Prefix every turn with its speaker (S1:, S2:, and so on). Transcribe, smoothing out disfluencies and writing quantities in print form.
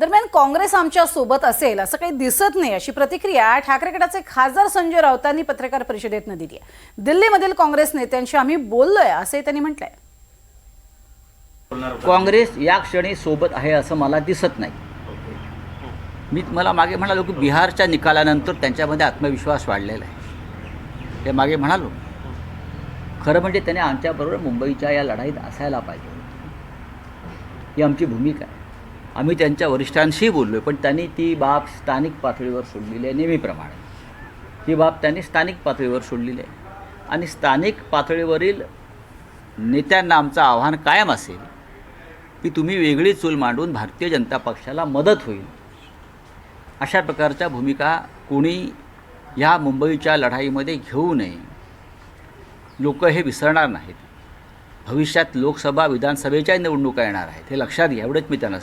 S1: दरम्यान काँग्रेस आमच्या सोबत असेल असं काही दिसत नाही अशी प्रतिक्रिया ठाकरे गटाचे खासदार संजय राऊतांनी पत्रकार परिषदेत दिली आहे। दिल्लीमधील काँग्रेस नेत्यांशी आम्ही बोललोय असे त्यांनी म्हटलंय।
S2: काँग्रेस या क्षणी सोबत आहे असं मला दिसत नाही। मी मला मागे म्हणालो की बिहारच्या निकालानंतर त्यांच्यामध्ये आत्मविश्वास वाढलेला आहे, ते मागे म्हणालो। खरं म्हणजे त्याने आमच्याबरोबर मुंबईच्या या लढाईत असायला पाहिजे, ही आमची भूमिका आहे। आम्ही त्यांच्या वरिष्ठांशी बोललो आहे, पण त्यांनी ती बाब स्थानिक पातळीवर सोडलेली आहे। नेहमीप्रमाणे ती बाब त्यांनी स्थानिक पातळीवर सोडलेली आहे आणि स्थानिक पातळीवरील नेत्यांना आमचं आव्हान कायम असेल की तुम्ही वेगळी चूल मांडून भारतीय जनता पक्षाला मदत होईल अशा प्रकारच्या भूमिका कोणी ह्या मुंबईच्या लढाईमध्ये घेऊ नये। लोक हे विसरणार नाहीत। भविष्यात लोकसभा विधानसभेच्या निवडणुका येणार आहेत, हे लक्षात घ्या, एवढंच मी त्यांना